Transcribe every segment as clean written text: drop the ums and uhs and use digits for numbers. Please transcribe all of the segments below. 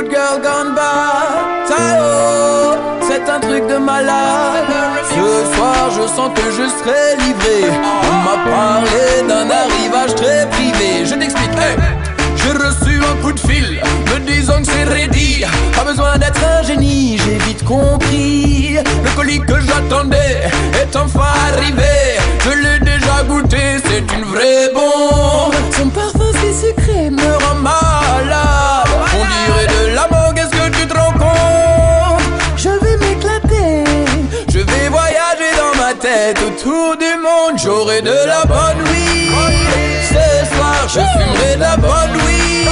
good girl gone bad. Tao, c'est un truc de malade. Ce soir je sens que je serai livré. On m'a parlé d'un arrivage très privé. Je t'explique, hey. J'ai reçu un coup de fil me disant que c'est ready. Pas besoin d'être un génie, j'ai vite compris. Le colis que j'attendais est enfin arrivé. Je l'ai déjà goûté, c'est une vraie bombe. Son parfum si sucré me rend malade. On dirait de la mangue, est-ce que tu te rends compte? Je vais m'éclater, je vais voyager dans ma tête autour du monde. J'aurai de la bonne weed. Ce soir je fumerai de la bonne weed.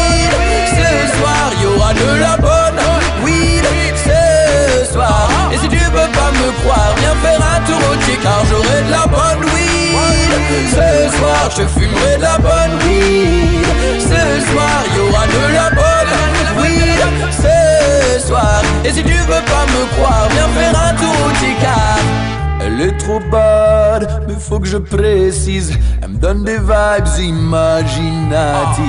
Ce soir y'aura de la bonne weed. Ce soir. Et si tu veux pas me croire, viens faire un tour au Tché, car j'aurai de la bonne weed. Ce soir je fumerai de la bonne weed. Ce soir y'aura de la bonne weed. Ce soir. Et si tu veux pas me croire, viens faire un tour au Tché, car elle est trop bad, mais faut que je précise. Elle me donne des vibes imaginatives.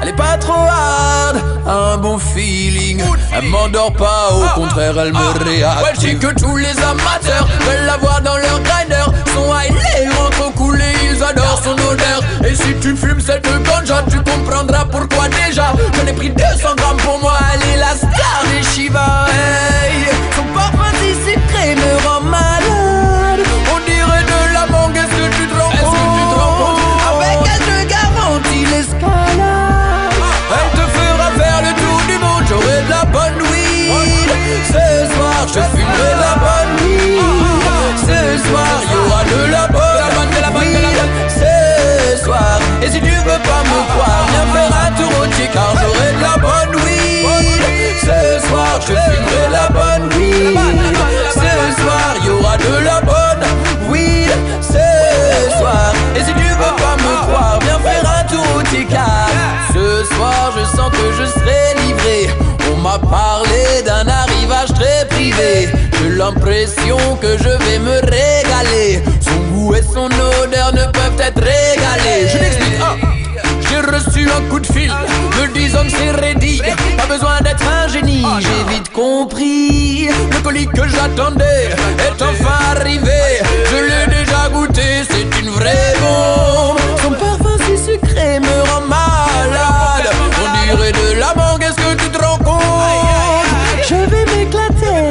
Elle est pas trop hard, un bon feeling. Elle m'endort pas, au contraire elle me réactive. Ouais, je dis que tous les amateurs veulent la voir dans leur grinder. Son high, les rentrent au coulé, ils adorent son odeur. Et si tu fumes cette ganja, tu comprendras pourquoi déjà. J'en ai pris 200 grammes pour moi, elle est la star des Shiva. Hey, son parfum si sucré me rend malade. On dirait de la mangue, est-ce que tu te rends compte? Avec elle je garantis l'escalade. Elle te fera faire le tour du monde. J'aurai de la bonne weed. Ce soir je fumerai de la bonne weed. Ce soir y'aura de la bonne weed. Ce soir. Et si tu veux pas me croire, viens faire un tour au Tché, car j'aurai de la bonne weed. Ce soir je fumerai de la bonne weed. Ce soir y'aura de la bonne weed. Ce soir. Et si tu veux pas me croire, viens faire un tour au Tché, car ce soir je sens que je serai livré. On m'a parlé d'un arrivage très privé. J'ai l'impression que je vais me régaler. Son goût et son odeur ne peuvent être régalés. Je t'explique, j'ai reçu un coup de fil me disant que c'est ready. Pas besoin d'être un génie, j'ai vite compris. Le colis que j'attendais est enfin arrivé. Je l'ai déjà goûté, c'est une vraie bombe. Son parfum si sucré me rend malade. On dirait de la mangue, est-ce que tu te rends compte? Je vais m'éclater,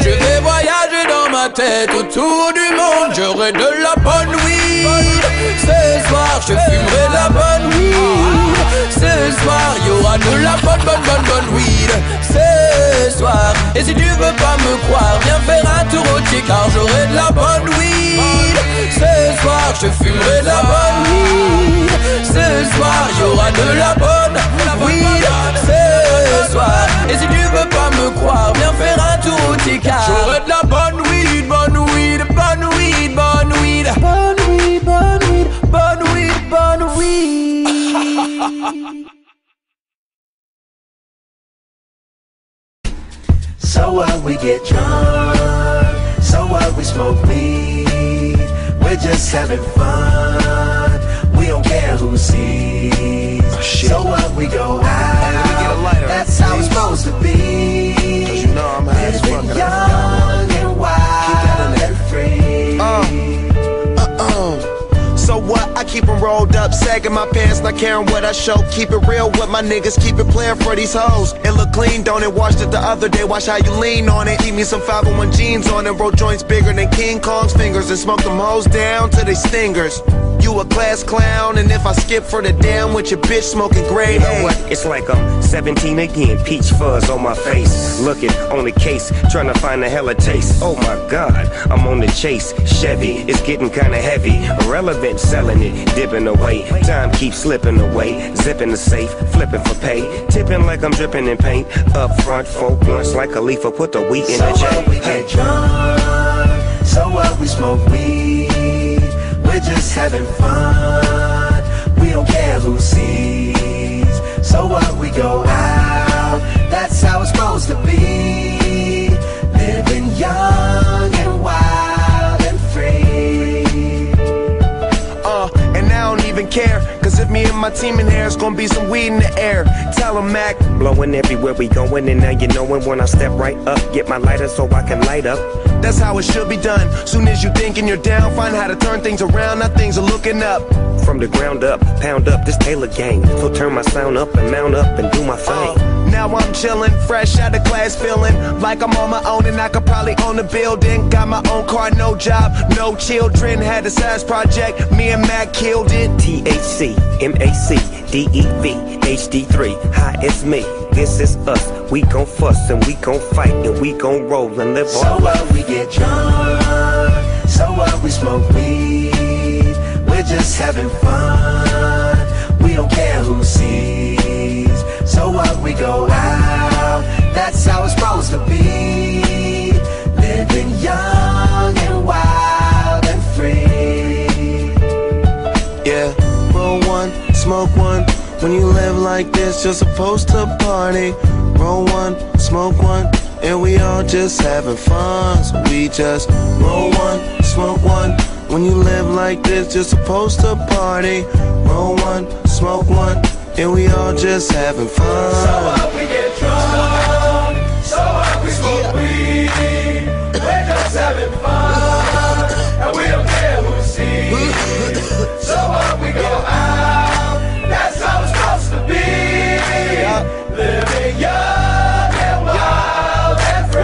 je vais voyager dans ma tête autour du monde. J'aurai de la bonne weed. Ce soir je fumerai de la bonne weed. Ce soir y'aura de la bonne weed. Ce soir. Et si tu veux pas me croire, viens faire un tour au Tché, car j'aurai de la bonne weed. Ce soir je fumerai de la bonne weed. Ce soir y'aura de la bonne weed. Ce soir. Et si tu veux pas me croire, viens faire un tour au Tché, car j'aurai de la bonne weed, bonne weed, bonne weed, bonne weed, bonne weed, bonne weed, bonne weed, bonne weed. So what, we get drunk. So what, we smoke weed. We're just having fun. We don't care who sees. So what, we go out. That's how it's supposed to be. Cause you know I'm high as fuck. Young and wild and free. So what? I keep them rolled up, sagging my pants, not caring what I show. Keep it real with my niggas, keep it playing for these hoes. It look clean, don't it? Washed it the other day, watch how you lean on it. Eat me some 501 jeans on it, roll joints bigger than King Kong's fingers, and smoke them hoes down to they stingers. You a class clown, and if I skip for the damn with your bitch smoking gray. You know what? It's like I'm 17 again, peach fuzz on my face. Looking on the case, trying to find a hella taste. Oh my God, I'm on the chase. Chevy, it's getting kinda heavy. Irrelevant, selling it, dipping away. Time keeps slipping away. Zipping the safe, flipping for pay. Tipping like I'm dripping in paint. Up front, 4 blunts like Khalifa, put the wheat in the So J. what, we get drunk. So what, we smoke weed. We're just having fun. We don't care who sees. So what, we go out. That's how it's supposed to be. Living young and wild and free. And I don't even even care. Cause if me and my team in here, it's gonna be some weed in the air. Tell 'em, Mac. Blowing everywhere we going, and now you knowin' when I step right up. Get my lighter so I can light up. That's how it should be done. Soon as you thinking you're down, find how to turn things around. Now things are looking up. From the ground up, pound up this Taylor gang. So turn my sound up and mount up and do my thing. Now I'm chillin', fresh out of class, feeling like I'm on my own and I could probably own a building. Got my own car, no job, no children. Had a size project, me and Mac killed it. THC, MAC, DEV, HD3, hi, it's me. This is us. We gon' fuss and we gon' fight and we gon' roll and live So on. what, we get drunk, so what, we smoke weed. We're just having fun, we don't care who sees. So what, we go out, that's how it's supposed to be. Living young and wild and free. Yeah, roll one, smoke one. When you live like this, you're supposed to party. Roll one, smoke one, and we all just having fun. So we just roll one, smoke one. When you live like this, you're supposed to party. Roll one, smoke one, and we all just having fun. So what, we get drunk, so what, we smoke weed. We're just having fun, and we don't care who sees. So what, we go out, that's how it's supposed to be. Living young and wild and free.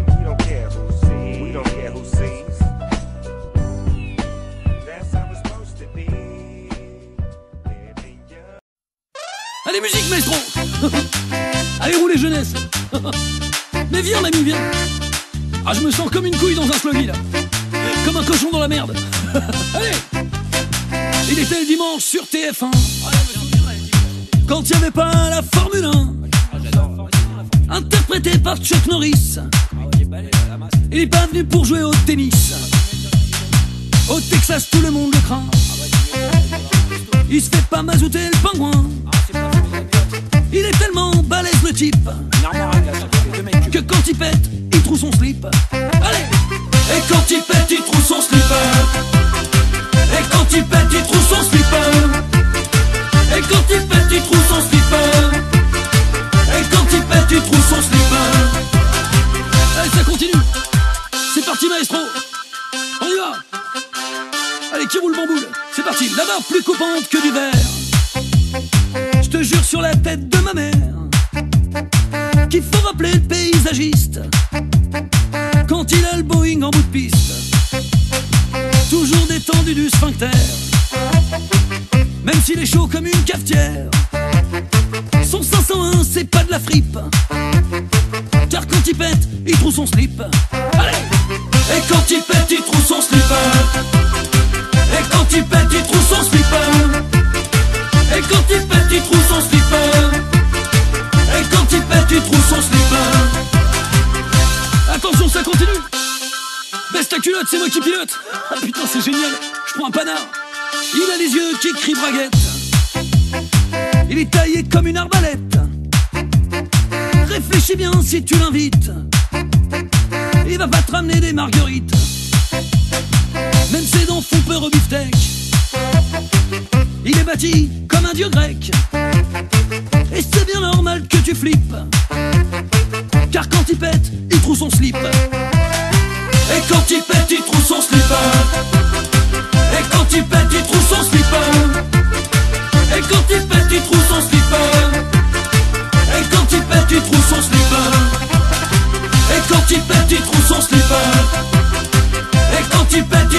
We don't care who sees. We don't care who sees. That's how it's supposed to be. Living young. Allez, musique, maestro. Allez, roulez jeunesse. Mais viens, l'ami, viens. Ah, je me sens comme une couille dans un sluggy, là. Comme un cochon dans la merde. Allez. Il était le dimanche sur TF1. Quand il n'y avait pas la Formule 1. Interprété par Chuck Norris. Il n'est pas venu pour jouer au tennis. Au Texas, tout le monde le craint. Il se fait pas mazouter le pingouin. Il est tellement balèze le type que quand il pète, il trouve son slip. Allez. Et quand il pète, il trouve son slipper. Et quand il pète, il trouve son slipper. Et quand il pète, il trouve son slipper. Et quand il pète, il trouve son slipper. Allez, ça continue. C'est parti, maestro. On y va. Allez, qui roule bamboule. C'est parti. La barre plus coupante que du verre. Je te jure sur la tête de ma mère qu'il faut rappeler le paysagiste quand il a le Boeing en bout de piste. Toujours détendu du sphincter, même s'il est chaud comme une cafetière. Son 501 c'est pas de la fripe, car quand il pète, il trouve son slip. Allez. Et quand il pète, il trouve son slipper. Et quand il pète, il trouve son slipper. Et quand il pète, il trouve son slipper. Et quand il pète, il trouve son slipper. Attention, ça continue. Baisse ta culotte, c'est moi qui pilote. Ah putain, c'est génial. Je prends un panard. Il a les yeux qui crient braguette. Il est taillé comme une arbalète. Réfléchis bien si tu l'invites. Il va pas te ramener des marguerites. Même ses dents font peur au beefsteak. Il est bâti comme un dieu grec. Et c'est bien normal que tu flippes, car quand il pète, il trouve son slip. Et quand il pète, il trouve son slipper. Et quand il pète, il trouve son slipper. Et quand il pète, il trouve son slipper. Et quand il pète, il trouve son slipper. Et quand il pète, il trouve son slipper. Et quand il pète,